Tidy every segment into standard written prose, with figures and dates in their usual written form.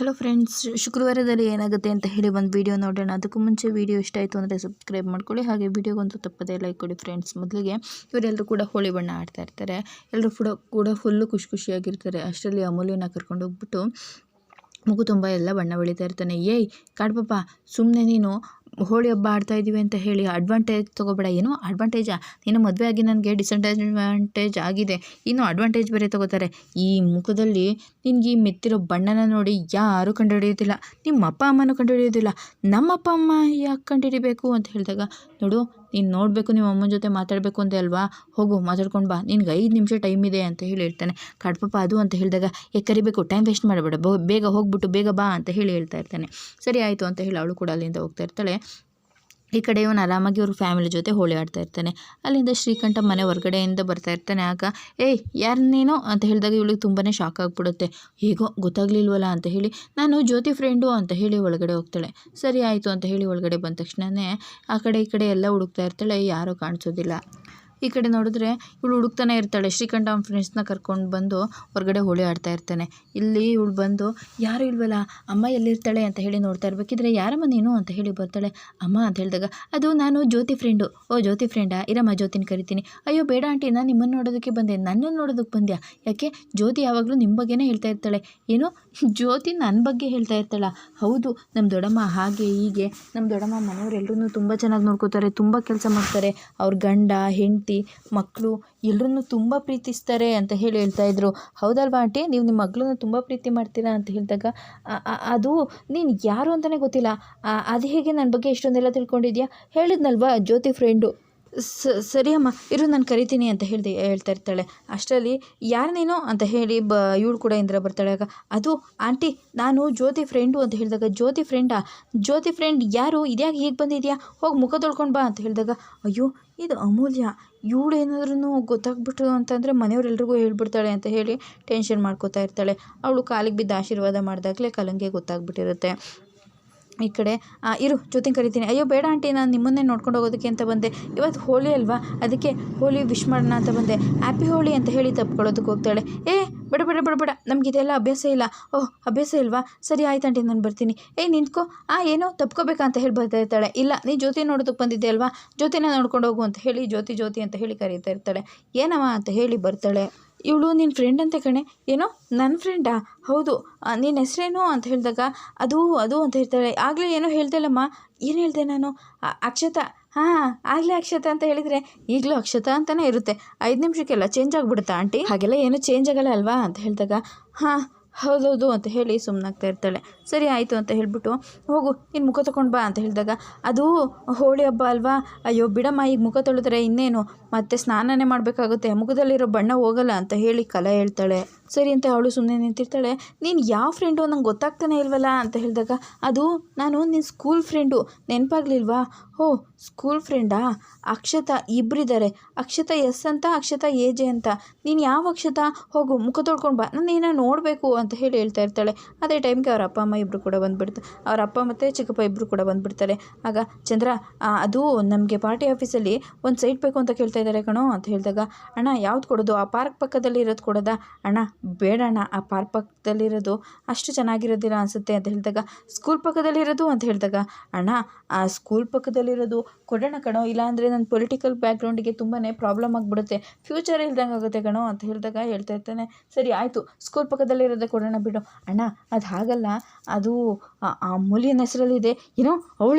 Hello friends, ಶುಕ್ರವಾರದಲ್ಲಿ ಏನಾಗುತ್ತೆ ಅಂತ ಹೇಳಿ ಒಂದು ವಿಡಿಯೋ ನೋಡೋಣ. ಅದಕ್ಕೂ ಮುಂಚೆ ವಿಡಿಯೋ ಇಷ್ಟ ಆಯಿತು ಅಂದರೆ ಸಬ್ಸ್ಕ್ರೈಬ್ ಮಾಡ್ಕೊಳ್ಳಿ, ಹಾಗೆ ವಿಡಿಯೋಗೊಂದು ತಪ್ಪದೇ ಲೈಕ್ ಕೊಡಿ. ಫ್ರೆಂಡ್ಸ್, ಮೊದಲಿಗೆ ಇವರೆಲ್ಲರೂ ಕೂಡ ಹೋಳಿ ಬಣ್ಣ ಆಡ್ತಾ ಇರ್ತಾರೆ. ಎಲ್ಲರೂ ಕೂಡ ಫುಲ್ಲು ಖುಷಿಯಾಗಿರ್ತಾರೆ. ಅಷ್ಟರಲ್ಲಿ ಅಮೂಲ್ಯನ ಕರ್ಕೊಂಡು ಹೋಗ್ಬಿಟ್ಟು ಮಗು ತುಂಬ ಎಲ್ಲ ಬಣ್ಣ ಬೆಳೀತಾ ಇರ್ತಾನೆ. ಏಯ್ ಕಾಡ್ಪಪ್ಪ, ಸುಮ್ಮನೆ ನೀನು ಹೋಳಿ ಹಬ್ಬ ಆಡ್ತಾ ಇದ್ದೀವಿ ಅಂತ ಹೇಳಿ ಅಡ್ವಾಂಟೇಜ್ ತೊಗೋಬೇಡ. ಏನು ಅಡ್ವಾಂಟೇಜಾ? ನೀನು ಮದುವೆ ಆಗಿ ನನಗೆ ಡಿಸಡ್ವಾಂಟೇಜ್ ಆಗಿದೆ, ಇನ್ನು ಅಡ್ವಾಂಟೇಜ್ ಬೇರೆ ತೊಗೋತಾರೆ. ಈ ಮುಖದಲ್ಲಿ ನಿನಗೆ ಈ ಮೆತ್ತಿರೋ ಬಣ್ಣನ ನೋಡಿ ಯಾರೂ ಕಂಡುಹಿಡಿಯೋದಿಲ್ಲ, ನಿಮ್ಮ ಅಪ್ಪ ಅಮ್ಮನೂ ಕಂಡುಹಿಡಿಯೋದಿಲ್ಲ, ನಮ್ಮ ಅಪ್ಪ ಅಮ್ಮ ಯಾಕೆ ಕಂಡುಹಿಡಿಬೇಕು ಅಂತ ಹೇಳಿದಾಗ, ನೋಡು ನೀನು ನೋಡಬೇಕು, ನಿಮ್ಮ ಅಮ್ಮನ ಜೊತೆ ಮಾತಾಡಬೇಕು ಅಂದೆ ಅಲ್ವಾ, ಹೋಗು ಮಾತಾಡ್ಕೊಂಡು ಬಾ, ನಿನ್ಗೆ 5 ನಿಮಿಷ ಟೈಮ್ ಇದೆ ಅಂತ ಹೇಳಿ ಹೇಳ್ತಾನೆ. ಕಾಡ್ಪಪ್ಪ ಅದು ಅಂತ ಹೇಳಿದಾಗ, ಕರಿಬೇಕು, ಟೈಮ್ ವೇಸ್ಟ್ ಮಾಡಬೇಡ, ಬೇಗ ಹೋಗ್ಬಿಟ್ಟು ಬೇಗ ಬಾ ಅಂತ ಹೇಳಿ ಹೇಳ್ತಾ ಇರ್ತಾನೆ. ಸರಿ ಆಯಿತು ಅಂತ ಹೇಳಿ ಅವಳು ಕೂಡ ಅಲ್ಲಿಂದ ಹೋಗ್ತಾ ಇರ್ತಾಳೆ. ಈ ಕಡೆ ಇವನು ಆರಾಮಾಗಿ ಅವ್ರ ಫ್ಯಾಮಿಲಿ ಜೊತೆ ಹೋಳಿ ಆಡ್ತಾ ಇರ್ತಾನೆ. ಅಲ್ಲಿಂದ ಶ್ರೀಕಂಠ ಮನೆ ಹೊರಗಡೆಯಿಂದ ಬರ್ತಾ ಇರ್ತಾನೆ. ಆಗ ಏಯ್ ಯಾರು ನೀನು ಅಂತ ಹೇಳಿದಾಗ ಇವಳಿಗೆ ತುಂಬಾ ಶಾಕ್ ಆಗಿಬಿಡುತ್ತೆ. ಹೇಗೋ ಗೊತ್ತಾಗ್ಲಿಲ್ವಲ್ಲ ಅಂತ ಹೇಳಿ, ನಾನು ಜ್ಯೋತಿ ಫ್ರೆಂಡು ಅಂತ ಹೇಳಿ ಒಳಗಡೆ ಹೋಗ್ತಾಳೆ. ಸರಿ ಆಯಿತು ಅಂತ ಹೇಳಿ ಒಳಗಡೆ ಬಂದ ತಕ್ಷಣವೇ ಆ ಕಡೆ ಈ ಕಡೆ ಎಲ್ಲ ಹುಡುಕ್ತಾ ಇರ್ತಾಳೆ, ಯಾರೂ ಕಾಣಿಸೋದಿಲ್ಲ. ಈ ಕಡೆ ನೋಡಿದ್ರೆ ಇವಳು ಹುಡುಕ್ತಾನೆ ಇರ್ತಾಳೆ. ಶ್ರೀಕಂಠ ಅವ್ನ ಫ್ರೆಂಡ್ಸ್ನ ಕರ್ಕೊಂಡು ಬಂದು ಹೊರಗಡೆ ಹೋಳಿ ಆಡ್ತಾ ಇರ್ತಾನೆ. ಇಲ್ಲಿ ಇವಳು ಬಂದು ಯಾರು ಇಲ್ವಲ್ಲ, ಅಮ್ಮ ಎಲ್ಲಿರ್ತಾಳೆ ಅಂತ ಹೇಳಿ ನೋಡ್ತಾ ಇರಬೇಕಿದ್ರೆ, ಯಾರಮ್ಮ ನೀನು ಅಂತ ಹೇಳಿ ಬರ್ತಾಳೆ. ಅಮ್ಮ ಅಂತ ಹೇಳಿದಾಗ, ಅದು ನಾನು ಜ್ಯೋತಿ ಫ್ರೆಂಡು. ಓ ಜ್ಯೋತಿ ಫ್ರೆಂಡಾ, ಇರಮ್ಮ ಜ್ಯೋತಿನ ಕರಿತೀನಿ. ಅಯ್ಯೋ ಬೇಡ ಆಂಟಿ, ನಾನು ನಿಮ್ಮನ್ನು ನೋಡೋದಕ್ಕೆ ಬಂದೆ, ನನ್ನನ್ನು ನೋಡೋದಕ್ಕೆ ಬಂದ್ಯಾ? ಯಾಕೆ? ಜ್ಯೋತಿ ಯಾವಾಗಲೂ ನಿಮ್ಮ ಬಗ್ಗೆನೇ ಹೇಳ್ತಾ ಇರ್ತಾಳೆ. ಏನು ಜ್ಯೋತಿ ನನ್ನ ಬಗ್ಗೆ ಹೇಳ್ತಾ ಇರ್ತಾಳ? ಹೌದು, ನಮ್ಮ ದೊಡ್ಡಮ್ಮ ಹಾಗೆ ಹೀಗೆ, ನಮ್ಮ ದೊಡ್ಡಮ್ಮ ಮನೆಯವರೆಲ್ಲರೂ ತುಂಬ ಚೆನ್ನಾಗಿ ನೋಡ್ಕೋತಾರೆ, ತುಂಬ ಕೆಲಸ ಮಾಡ್ತಾರೆ, ಅವ್ರ ಗಂಡ ಹೆಂಡತಿ ಮಕ್ಕಳು ಎಲ್ಲರನ್ನೂ ತುಂಬ ಪ್ರೀತಿಸ್ತಾರೆ ಅಂತ ಹೇಳಿ ಹೇಳ್ತಾ ಇದ್ರು. ಹೌದಲ್ವಾ ಆಂಟಿ, ನೀವು ನಿಮ್ಮ ಮಗಳನ್ನ ತುಂಬ ಪ್ರೀತಿ ಮಾಡ್ತೀರಾ ಅಂತ ಹೇಳಿದಾಗ, ಅದು ನೀನು ಯಾರು ಅಂತಲೇ ಗೊತ್ತಿಲ್ಲ, ಅದು ಹೇಗೆ ನನ್ನ ಬಗ್ಗೆ ಇಷ್ಟೊಂದೆಲ್ಲ ತಿಳ್ಕೊಂಡಿದ್ಯಾ? ಹೇಳಿದ್ನಲ್ವಾ ಜ್ಯೋತಿ ಫ್ರೆಂಡು. ಸರಿ ಅಮ್ಮ ಇರು, ನಾನು ಕರಿತೀನಿ ಅಂತ ಹೇಳ್ತಾ ಇರ್ತಾಳೆ. ಅಷ್ಟರಲ್ಲಿ ಯಾರು ನೀನು ಅಂತ ಹೇಳಿ ಇವಳು ಕೂಡ ಇಂದ್ರ ಬರ್ತಾಳೆ. ಆಗ ಅದು ಆಂಟಿ ನಾನು ಜ್ಯೋತಿ ಫ್ರೆಂಡು ಅಂತ ಹೇಳಿದಾಗ, ಜ್ಯೋತಿ ಫ್ರೆಂಡಾ? ಜ್ಯೋತಿ ಫ್ರೆಂಡ್ ಯಾರು? ಇದ್ಯಾಕೆ ಹೀಗೆ ಬಂದಿದ್ಯಾ? ಹೋಗಿ ಮುಖ ತೊಳ್ಕೊಂಡು ಬಾ ಅಂತ ಹೇಳಿದಾಗ, ಅಯ್ಯೋ ಇದು ಅಮೂಲ್ಯ, ಇವಳು ಏನಾದ್ರೂ ಗೊತ್ತಾಗ್ಬಿಟ್ರು ಅಂತಂದರೆ ಮನೆಯವರೆಲ್ರಿಗೂ ಹೇಳ್ಬಿಡ್ತಾಳೆ ಅಂತ ಹೇಳಿ ಟೆನ್ಷನ್ ಮಾಡ್ಕೋತಾ ಇರ್ತಾಳೆ. ಅವಳು ಕಾಲಿಗೆ ಬಿದ್ದು ಆಶೀರ್ವಾದ ಮಾಡಿದಾಗಲೇ ಕಲಂಗೆ ಗೊತ್ತಾಗ್ಬಿಟ್ಟಿರುತ್ತೆ. ಈ ಕಡೆ ಇರು ಜ್ಯೋತಿನ ಕರಿತೀನಿ. ಅಯ್ಯೋ ಬೇಡ ಆಂಟಿ, ನಾನು ನಿಮ್ಮನ್ನೇ ನೋಡ್ಕೊಂಡು ಹೋಗೋದಕ್ಕೆ ಅಂತ ಬಂದೆ, ಇವತ್ತು ಹೋಳಿ ಅಲ್ವಾ, ಅದಕ್ಕೆ ಹೋಳಿ ವಿಶ್ ಮಾಡೋಣ ಅಂತ ಬಂದೆ, ಹ್ಯಾಪಿ ಹೋಳಿ ಅಂತ ಹೇಳಿ ತಪ್ಕೊಳ್ಳೋದಕ್ಕೆ ಹೋಗ್ತಾಳೆ. ಬೇಡ ಬೇಡ ಬೇಡ ಬೇಡ, ನಮಗಿದೆಲ್ಲ ಅಭ್ಯಾಸ ಇಲ್ಲ. ಓಹ್ ಅಭ್ಯಾಸ ಇಲ್ವಾ? ಸರಿ ಆಯ್ತು ಆಂಟಿ, ನಾನು ಬರ್ತೀನಿ. ನಿಂತ್ಕೋ. ಏನೋ ತಪ್ಕೋಬೇಕಾ ಅಂತ ಹೇಳಿ ಬರ್ತಾ ಇರ್ತಾಳೆ. ಇಲ್ಲ, ನೀ ಜ್ಯೋತಿ ನೋಡೋದಕ್ಕೆ ಬಂದಿದ್ದೆ ಅಲ್ವಾ, ಜ್ಯೋತಿನ ನೋಡ್ಕೊಂಡು ಹೋಗು ಅಂತ ಹೇಳಿ ಜ್ಯೋತಿ ಅಂತ ಹೇಳಿ ಕರೀತಾ ಇರ್ತಾಳೆ. ಏನಮ್ಮ ಅಂತ ಹೇಳಿ ಬರ್ತಾಳೆ. ಇವಳು ನಿನ್ನ ಫ್ರೆಂಡ್ ಅಂತೆ ಕಣೆ. ಏನೋ ನನ್ನ ಫ್ರೆಂಡಾ? ಹೌದು, ನಿನ್ನ ಹೆಸರೇನು ಅಂತ ಹೇಳಿದಾಗ, ಅದು ಅಂತ ಹೇಳ್ತಾಳೆ. ಆಗಲೇ ಏನೋ ಹೇಳ್ದಲ್ಲಮ್ಮ, ಏನು ಹೇಳಿದೆ ನಾನು? ಅಕ್ಷತಾ. ಆಗಲೇ ಅಕ್ಷತಾ ಅಂತ ಹೇಳಿದರೆ ಈಗಲೂ ಅಕ್ಷತಾ ಅಂತಲೇ ಇರುತ್ತೆ, 5 ನಿಮಿಷಕ್ಕೆಲ್ಲ ಚೇಂಜ್ ಆಗಿಬಿಡುತ್ತಾ ಆಂಟಿ? ಹಾಗೆಲ್ಲ ಏನೂ ಚೇಂಜ್ ಆಗಲ್ಲ ಅಲ್ವಾ ಅಂತ ಹೇಳಿದಾಗ, ಹೌದೌದು ಅಂತ ಹೇಳಿ ಸುಮ್ಮನಾಗ್ತಾ ಇರ್ತಾಳೆ. ಸರಿ ಆಯಿತು ಅಂತ ಹೇಳಿಬಿಟ್ಟು, ಹೋಗು ಇನ್ನು ಮುಖ ತೊಗೊಂಡು ಬಾ ಅಂತ ಹೇಳಿದಾಗ, ಅದು ಹೋಳಿ ಹಬ್ಬ ಅಲ್ವಾ, ಅಯ್ಯೋ ಬಿಡಮ್ಮ, ಈಗ ಮುಖ ತೊಳೆದ್ರೆ ಇನ್ನೇನು ಮತ್ತೆ ಸ್ನಾನನೇ ಮಾಡಬೇಕಾಗುತ್ತೆ, ಮುಖದಲ್ಲಿರೋ ಬಣ್ಣ ಹೋಗಲ್ಲ ಅಂತ ಹೇಳಿ ಕಲೆ ಹೇಳ್ತಾಳೆ. ಸರಿ ಅಂತ ಅವಳು ಸುಮ್ಮನೆ ನಿಂತಿರ್ತಾಳೆ. ನೀನು ಯಾವ ಫ್ರೆಂಡು ನಂಗೆ ಗೊತ್ತಾಗ್ತಾನೆ ಇಲ್ವಲ್ಲ ಅಂತ ಹೇಳಿದಾಗ, ಅದು ನಾನು ನಿನ್ನ ಸ್ಕೂಲ್ ಫ್ರೆಂಡು, ನೆನಪಾಗ್ಲಿಲ್ವಾ? ಓ ಸ್ಕೂಲ್ ಫ್ರೆಂಡಾ? ಅಕ್ಷತಾ ಇಬ್ಬರಿದ್ದಾರೆ, ಅಕ್ಷತಾ ಎಸ್ ಅಂತ, ಅಕ್ಷತಾ ಎ ಅಂತ. ನೀನು ಯಾವ ಅಕ್ಷತಾ? ಹೋಗು ಮುಖ ತೊಳ್ಕೊಂಡು ಬಾ, ನಾನು ಏನೋ ನೋಡಬೇಕು ಅಂತ ಹೇಳಿ ಹೇಳ್ತಾ ಇರ್ತಾಳೆ. ಅದೇ ಟೈಮ್ಗೆ ಅವ್ರ ಅಪ್ಪ ಅಮ್ಮ ಇಬ್ಬರು ಕೂಡ ಬಂದುಬಿಡ್ತಾರೆ. ಅವ್ರ ಅಪ್ಪ ಮತ್ತು ಚಿಕ್ಕಪ್ಪ ಇಬ್ಬರು ಕೂಡ ಬಂದುಬಿಡ್ತಾರೆ. ಆಗ ಚಂದ್ರ, ಅದು ನಮಗೆ ಪಾರ್ಟಿ ಆಫೀಸಲ್ಲಿ ಒಂದು ಸೈಟ್ ಬೇಕು ಅಂತ ಕೇಳ್ತಾ ಇದ್ದಾರೆ ಕಣೋ ಅಂತ ಹೇಳಿದಾಗ, ಅಣ್ಣ ಯಾವ್ದು ಕೊಡೋದು? ಆ ಪಾರ್ಕ್ ಪಕ್ಕದಲ್ಲಿ ಇರೋದು ಕೊಡೋದಾ? ಅಣ್ಣ ಬೇಡಣ್ಣ, ಆ ಪಾರ್ಕ್ ಪಕ್ಕದಲ್ಲಿರೋದು ಅಷ್ಟು ಚೆನ್ನಾಗಿರೋದಿಲ್ಲ ಅನಿಸುತ್ತೆ ಅಂತ ಹೇಳಿದಾಗ, ಸ್ಕೂಲ್ ಪಕ್ಕದಲ್ಲಿರೋದು ಅಂತ ಹೇಳಿದಾಗ, ಅಣ್ಣ ಆ ಸ್ಕೂಲ್ ಪಕ್ಕದಲ್ಲಿರೋದು ಕೊಡೋಣ ಕಣೋ, ಇಲ್ಲಾಂದರೆ ನನ್ನ ಪೊಲಿಟಿಕಲ್ ಬ್ಯಾಕ್ಗ್ರೌಂಡಿಗೆ ತುಂಬಾ ಪ್ರಾಬ್ಲಮ್ ಆಗಿಬಿಡುತ್ತೆ, ಫ್ಯೂಚರ್ ಇಲ್ದಂಗೆ ಆಗುತ್ತೆ ಕಣೋ ಅಂತ ಹೇಳಿದಾಗ ಹೇಳ್ತಾ ಇರ್ತಾನೆ. ಸರಿ ಆಯಿತು, ಸ್ಕೂಲ್ ಪಕ್ಕದಲ್ಲಿರೋದೇ ಕೊಡೋಣ ಬಿಡು. ಅಣ್ಣ ಅದು ಹಾಗಲ್ಲ, ಅದು ಆ ಮೂಲಿಯನ ಹೆಸರಲ್ಲಿದೆ. ಏನೋ ಅವಳ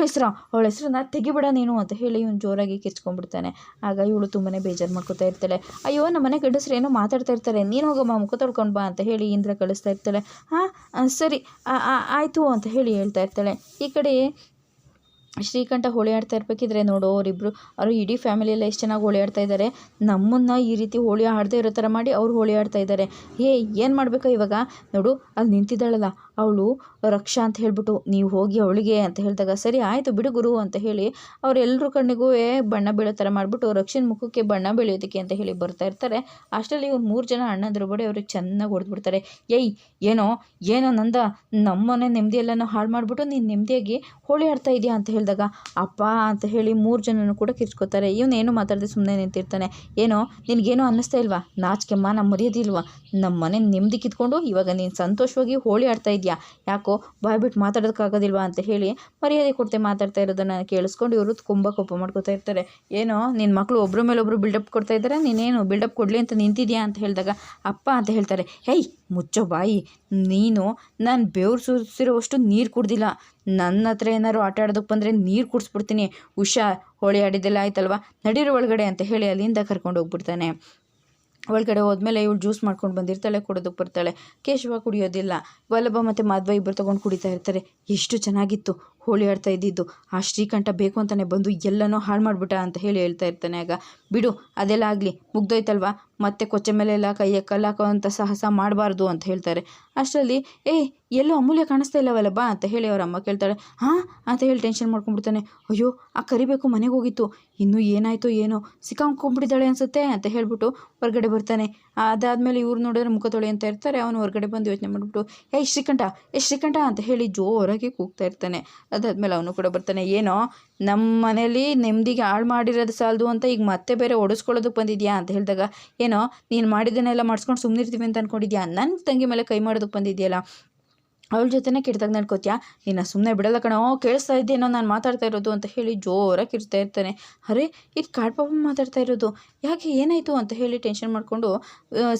ಹೆಸರನ್ನ ತೆಗಿಬಿಡ ನೀನು ಅಂತ ಹೇಳಿ ಇವನು ಜೋರಾಗಿ ಕಿರ್ಚ್ಕೊಂಡ್ಬಿಡ್ತಾನೆ. ಆಗ ಇವಳು ತುಂಬಾ ಬೇಜಾರು ಮಾಡ್ಕೊತಾ ಇರ್ತಾಳೆ. ಅಯ್ಯೋ ನಮ್ಮ ಮನೆ ಗಂಡಸರು ಏನೋ ಮಾತಾಡ್ತಾ ಇರ್ತಾರೆ, ನೀನು ಹೋಗಮ್ಮ ಮುಖ ತೊಳ್ಕೊಂಡು ಬಾ ಅಂತ ಹೇಳಿ ಇಂದ್ರ ಕಳಿಸ್ತಾ ಇರ್ತಾಳೆ. ಸರಿ ಆಯಿತು ಅಂತ ಹೇಳಿ ಹೇಳ್ತಾ ಇರ್ತಾಳೆ. ಈ ಕಡೆ ಶ್ರೀಕಂಠ ಹೋಳಿ ಆಡ್ತಾ ಇರ್ಬೇಕಿದ್ರೆ ನೋಡು, ಅವರು ಇಡೀ ಫ್ಯಾಮಿಲಿಯೆಲ್ಲ ಎಷ್ಟು ಚೆನ್ನಾಗಿ ಹೋಳಿ ಆಡ್ತಾ ಇದ್ದಾರೆ, ನಮ್ಮನ್ನು ಈ ರೀತಿ ಹೋಳಿ ಆಡದೇ ಇರೋ ಥರ ಮಾಡಿ ಅವ್ರು ಹೋಳಿ ಆಡ್ತಾ ಇದ್ದಾರೆ. ಏನು ಮಾಡಬೇಕಾ ಇವಾಗ? ನೋಡು ಅಲ್ಲಿ ನಿಂತಿದ್ದಾಳಲ್ಲ ಅವಳು ರಕ್ಷಾ ಅಂತ ಹೇಳ್ಬಿಟ್ಟು, ನೀವು ಹೋಗಿ ಅವಳಿಗೆ ಅಂತ ಹೇಳಿದಾಗ, ಸರಿ ಆಯಿತು ಬಿಡು ಗುರು ಅಂತ ಹೇಳಿ ಅವರೆಲ್ಲರೂ ಕಣ್ಣಿಗೂ ಬಣ್ಣ ಬೀಳೋ ಥರ ಮಾಡಿಬಿಟ್ಟು ರಕ್ಷನ್ ಮುಖಕ್ಕೆ ಬಣ್ಣ ಬೆಳೆಯೋದಕ್ಕೆ ಅಂತ ಹೇಳಿ ಬರ್ತಾ ಇರ್ತಾರೆ. ಅಷ್ಟರಲ್ಲಿ ಇವ್ರು 3 ಜನ ಅಣ್ಣಂದ್ರು ಬಡಿ ಅವ್ರಿಗೆ ಚೆನ್ನಾಗಿ ಹೊಡೆದ್ಬಿಡ್ತಾರೆ. ಏನೋ ನಂದ ನಮ್ಮನೆ ನೆಮ್ಮದಿಯೆಲ್ಲನೂ ಹಾಳು ಮಾಡಿಬಿಟ್ಟು ನೀನು ನೆಮ್ಮದಿಯಾಗಿ ಹೋಳಿ ಆಡ್ತಾ ಇದೆಯಾ ಅಂತ ಹೇಳಿದಾಗ ಅಪ್ಪ ಅಂತ ಹೇಳಿ 3 ಜನನು ಕೂಡ ಕಿರ್ಚ್ಕೋತಾರೆ. ಇವನೇನು ಮಾತಾಡದೆ ಸುಮ್ಮನೆ ನಿಂತಿರ್ತಾನೆ. ಏನೋ ನಿನಗೇನೋ ಅನ್ನಿಸ್ತಾ ಇಲ್ವಾ, ನಾಚಿಕೆ ಮಾನ ಮರ್ಯಾದೆ ಇಲ್ವಾ, ನಮ್ಮ ಮನೆ ನೆಮ್ಮದಿ ಕಿತ್ಕೊಂಡು ಇವಾಗ ನೀನು ಸಂತೋಷವಾಗಿ ಹೋಳಿ ಆಡ್ತಾ ಇದೆಯಾ, ಯಾಕೋ ಬಾಯ್ಬಿಟ್ಟು ಮಾತಾಡೋದಕ್ಕಾಗೋದಿಲ್ವಾ ಅಂತ ಹೇಳಿ ಮರ್ಯಾದೆ ಕೊಡ್ತೆ ಮಾತಾಡ್ತಾ ಇರೋದನ್ನು ಕೇಳಿಸ್ಕೊಂಡು ಇವರು ತುಂಬ ಕೋಪ ಮಾಡ್ಕೋತಾ ಇರ್ತಾರೆ. ಏನೋ ನಿನ್ನ ಮಕ್ಕಳು ಒಬ್ಬರ ಮೇಲೆ ಒಬ್ಬರು ಬಿಲ್ಡಪ್ ಕೊಡ್ತಾ ಇದ್ದಾರೆ, ನೀನೇನು ಬಿಲ್ಡಪ್ ಕೊಡಲಿ ಅಂತ ನಿಂತಿದ್ಯಾ ಅಂತ ಹೇಳಿದಾಗ ಅಪ್ಪ ಅಂತ ಹೇಳ್ತಾರೆ. ಹೇಯ್ ಮುಚ್ಚೋ ಬಾಯಿ, ನೀನು ನಾನು ಬೆವ್ರು ಸುರಿಸಿರೋವಷ್ಟು ನೀರು ಕುಡ್ದಿಲ್ಲ, ನನ್ನ ಹತ್ರ ಏನಾದ್ರು ಆಟ ಆಡೋದಕ್ಕೆ ಬಂದರೆ ನೀರು ಕುಡಿಸ್ಬಿಡ್ತೀನಿ, ಹುಷಾರ್, ಹೋಳಿ ಆಡಿದ್ದೆಲ್ಲ ಆಯ್ತಲ್ವ, ನಡೀರು ಒಳಗಡೆ ಅಂತ ಹೇಳಿ ಅಲ್ಲಿಂದ ಕರ್ಕೊಂಡು ಹೋಗ್ಬಿಡ್ತಾನೆ. ಒಳಗಡೆ ಹೋದ್ಮೇಲೆ ಇವಳು ಜ್ಯೂಸ್ ಮಾಡ್ಕೊಂಡು ಬಂದಿರ್ತಾಳೆ, ಕೊಡೋದಕ್ಕೆ ಬರ್ತಾಳೆ. ಕೇಶವ ಕುಡಿಯೋದಿಲ್ಲ, ವಲ್ಲಭ ಮತ್ತು ಮಾಧವ ಇಬ್ಬರು ತೊಗೊಂಡು ಕುಡಿತಾ ಇರ್ತಾರೆ. ಎಷ್ಟು ಚೆನ್ನಾಗಿತ್ತು ಹೋಳಿ ಆಡ್ತಾ ಇದ್ದಿದ್ದು, ಆ ಶ್ರೀಕಂಠ ಬೇಕು ಅಂತಲೇ ಬಂದು ಎಲ್ಲನೂ ಹಾಳು ಮಾಡಿಬಿಟ್ಟ ಅಂತ ಹೇಳಿ ಹೇಳ್ತಾ ಇರ್ತಾನೆ. ಆಗ ಬಿಡು ಅದೆಲ್ಲ ಆಗಲಿ, ಮುಗ್ದೋಯ್ತಲ್ವ, ಮತ್ತೆ ಕೊಚ್ಚೆ ಮೇಲೆ ಎಲ್ಲ ಕೈಯ ಕಲ್ಲಾಕೋ ಅಂತ ಸಾಹಸ ಮಾಡಬಾರ್ದು ಅಂತ ಹೇಳ್ತಾರೆ. ಅಷ್ಟರಲ್ಲಿ ಎಲ್ಲೋ ಅಮೂಲ್ಯ ಕಾಣಿಸ್ತಾ ಇಲ್ಲವಲ್ಲ ಬಾ ಅಂತ ಹೇಳಿ ಅವ್ರ ಅಮ್ಮ ಕೇಳ್ತಾಳೆ. ಹಾಂ ಅಂತ ಹೇಳಿ ಟೆನ್ಷನ್ ಮಾಡ್ಕೊಂಡ್ಬಿಡ್ತಾನೆ. ಅಯ್ಯೋ ಆ ಕರಿಬೇಕು ಮನೆಗೆ ಹೋಗಿತ್ತು, ಇನ್ನೂ ಏನಾಯಿತು ಏನೋ ಸಿಕ್ಕಾಕೊಂಡ್ಬಿಟ್ಟಿದ್ದಾಳೆ ಅನಿಸುತ್ತೆ ಅಂತ ಹೇಳ್ಬಿಟ್ಟು ಹೊರಗಡೆ ಬರ್ತಾನೆ. ಅದಾದಮೇಲೆ ಇವ್ರು ನೋಡಿದ್ರೆ ಮುಖ ತೊಳೆ ಅಂತ ಇರ್ತಾರೆ. ಅವನು ಹೊರಗಡೆ ಬಂದು ಯೋಚನೆ ಮಾಡಿಬಿಟ್ಟು ಶ್ರೀಕಂಠ ಅಂತ ಹೇಳಿ ಜೋರಾಗಿ ಕೂಗ್ತಾ ಇರ್ತಾನೆ. ಅದಾದಮೇಲೆ ಅವನು ಕೂಡ ಬರ್ತಾನೆ. ಏನೋ ನಮ್ಮ ಮನೇಲಿ ನೆಮ್ಮದಿಗೆ ಹಾಳು ಮಾಡಿರೋದು ಸಾಲದು ಅಂತ ಈಗ ಮತ್ತೆ ಬೇರೆ ಒಡಿಸ್ಕೊಳ್ಳೋದಕ್ಕೆ ಬಂದಿದ್ಯಾ ಅಂತ ಹೇಳಿದಾಗ, ಏನೋ ನೀನು ಮಾಡಿದ್ದನ್ನೆಲ್ಲ ಮಾಡಿಸ್ಕೊಂಡು ಸುಮ್ಮನಿರ್ತೀವಿ ಅಂತ ಅಂದ್ಕೊಂಡಿದ್ಯಾ, ನನ್ನ ತಂಗಿ ಮೇಲೆ ಕೈ ಮಾಡೋದಕ್ಕೆ ಬಂದಿದ್ಯಲ್ಲ, ಅವಳ ಜೊತೆನೇ ಕೆಟ್ಟದಾಗ ನಡ್ಕೋತ್ಯಾ, ನಿನ್ನ ಸುಮ್ಮನೆ ಬಿಡಲ್ಲ ಕಣೋ, ಕೇಳಿಸ್ತಾ ಇದ್ದೇನೋ ನಾನು ಮಾತಾಡ್ತಾ ಇರೋದು ಅಂತ ಹೇಳಿ ಜೋರಾಗಿ ಕಿರ್ತಾ ಇರ್ತಾನೆ. ಅರೆ ಇದು ಕಾಡ್ಪಾಪ ಮಾತಾಡ್ತಾ ಇರೋದು, ಯಾಕೆ ಏನಾಯಿತು ಅಂತ ಹೇಳಿ ಟೆನ್ಷನ್ ಮಾಡಿಕೊಂಡು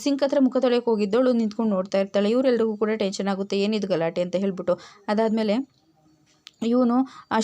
ಸಿಂಕ್ ಹತ್ರ ಮುಖ ತೊಳೆಯೋಕೆ ಹೋಗಿದ್ದವಳು ನಿಂತ್ಕೊಂಡು ನೋಡ್ತಾ ಇರ್ತಾಳೆ. ಇವರೆಲ್ಲರಿಗೂ ಕೂಡ ಟೆನ್ಷನ್ ಆಗುತ್ತೆ, ಏನಿದು ಗಲಾಟೆ ಅಂತ ಹೇಳ್ಬಿಟ್ಟು. ಅದಾದಮೇಲೆ ಇವನು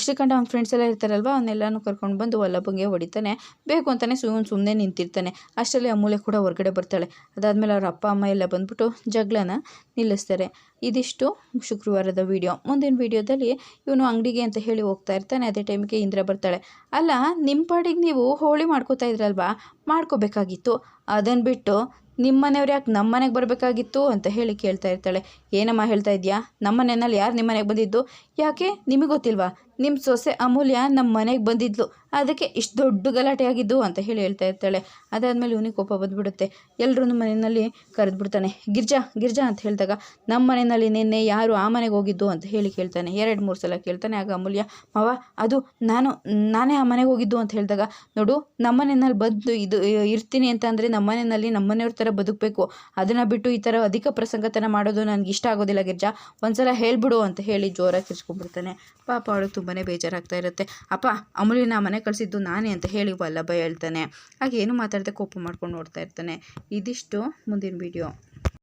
ಶ್ರೀಕಂಠ ಅವ್ನ ಫ್ರೆಂಡ್ಸ್ ಎಲ್ಲ ಇರ್ತಾರಲ್ವ, ಅವನ್ನೆಲ್ಲನೂ ಕರ್ಕೊಂಡು ಬಂದು ವಲ್ಲಭಂಗೆ ಹೊಡಿತಾನೆ. ಬೇಕು ಅಂತಲೇ ಸುಮ್ಮನೆ ನಿಂತಿರ್ತಾನೆ. ಅಷ್ಟರಲ್ಲಿ ಅಮೂಲ್ಯ ಕೂಡ ಹೊರಗಡೆ ಬರ್ತಾಳೆ. ಅದಾದಮೇಲೆ ಅವ್ರ ಅಪ್ಪ ಅಮ್ಮ ಎಲ್ಲ ಬಂದ್ಬಿಟ್ಟು ಜಗಳನ ನಿಲ್ಲಿಸ್ತಾರೆ. ಇದಿಷ್ಟು ಶುಕ್ರವಾರದ ವಿಡಿಯೋ. ಮುಂದಿನ ವಿಡಿಯೋದಲ್ಲಿ ಇವನು ಅಂಗಡಿಗೆ ಅಂತ ಹೇಳಿ ಹೋಗ್ತಾ ಇರ್ತಾನೆ. ಅದೇ ಟೈಮಿಗೆ ಇಂದ್ರ ಬರ್ತಾಳೆ. ಅಲ್ಲ ನಿಮ್ಮ ಪಾಡಿಗೆ ನೀವು ಹೋಳಿ ಮಾಡ್ಕೋತಾ ಇದ್ರಲ್ವಾ, ಮಾಡ್ಕೋಬೇಕಾಗಿತ್ತು, ಅದನ್ನು ಬಿಟ್ಟು ನಿಮ್ಮ ಮನೆಯವ್ರು ಯಾಕೆ ನಮ್ಮ ಮನೆಗೆ ಬರಬೇಕಾಗಿತ್ತು ಅಂತ ಹೇಳಿ ಕೇಳ್ತಾ ಇರ್ತಾಳೆ. ಏನಮ್ಮ ಹೇಳ್ತಾ ಇದೆಯಾ, ನಮ್ಮ ಮನೆಯಲ್ಲಿ ಯಾರು ನಿಮ್ಮ ಮನೆಗೆ ಬಂದಿದ್ದು, ಯಾಕೆ ನಿಮಗೆ ಗೊತ್ತಿಲ್ವಾ, ನಿಮ್ಮ ಸೊಸೆ ಅಮೂಲ್ಯ ನಮ್ಮ ಮನೆಗೆ ಬಂದಿದ್ಲು, ಅದಕ್ಕೆ ಇಷ್ಟು ದೊಡ್ಡ ಗಲಾಟೆ ಆಗಿದ್ದು ಅಂತ ಹೇಳಿ ಹೇಳ್ತಾ ಇರ್ತಾಳೆ. ಅದಾದಮೇಲೆ ಇವನಿಗೆ ಕೋಪ ಬಂದುಬಿಡುತ್ತೆ. ಎಲ್ಲರೂ ಮನೆಯಲ್ಲಿ ಕರೆದ್ಬಿಡ್ತಾನೆ. ಗಿರ್ಜಾ ಅಂತ ಹೇಳಿದಾಗ, ನಮ್ಮ ಮನೆಯಲ್ಲಿ ನಿನ್ನೆ ಯಾರು ಆ ಮನೆಗೆ ಹೋಗಿದ್ದು ಅಂತ ಹೇಳಿ ಕೇಳ್ತಾನೆ. 2-3 ಸಲ ಕೇಳ್ತಾನೆ. ಆಗ ಅಮೂಲ್ಯ, ಮಾವ ಅದು ನಾನೇ ಆ ಮನೆಗೆ ಹೋಗಿದ್ದು ಅಂತ ಹೇಳಿದಾಗ, ನೋಡು ನಮ್ಮ ಮನೆಯಲ್ಲಿ ಬಂದು ಇದು ಇರ್ತೀನಿ ಅಂತ ಅಂದರೆ ನಮ್ಮ ಮನೆಯಲ್ಲಿ ನಮ್ಮ ಮನೆಯವ್ರ ಥರ ಬದುಕಬೇಕು, ಅದನ್ನು ಬಿಟ್ಟು ಈ ಥರ ಅಧಿಕ ಪ್ರಸಂಗತನ ಮಾಡೋದು ನನಗೆ ಇಷ್ಟ ಆಗೋದಿಲ್ಲ ಗಿರ್ಜಾ, ಒಂದ್ಸಲ ಹೇಳ್ಬಿಡು ಅಂತ ಹೇಳಿ ಜೋರಾಗಿ ಕಿರ್ಚ್ಕೊಂಡ್ಬಿಡ್ತಾನೆ. ಪಾಪ ಅವಳು ತುಂಬಾ ಬೇಜಾರಾಗ್ತಾ ಇರುತ್ತೆ. ಅಪ್ಪ ಅಮೂಲ್ಯನ ಮನೆ ಕಳಿಸಿದ್ದು ನಾನೇ ಅಂತ ಹೇಳಿ ವಲ್ಲಭ ಹೇಳ್ತಾನೆ. ಹಾಗೆ ಏನು ಮಾತಾಡದೆ ಕೋಪ ಮಾಡ್ಕೊಂಡು ನೋಡ್ತಾ ಇರ್ತಾನೆ. ಇದಿಷ್ಟು ಮುಂದಿನ ವಿಡಿಯೋ.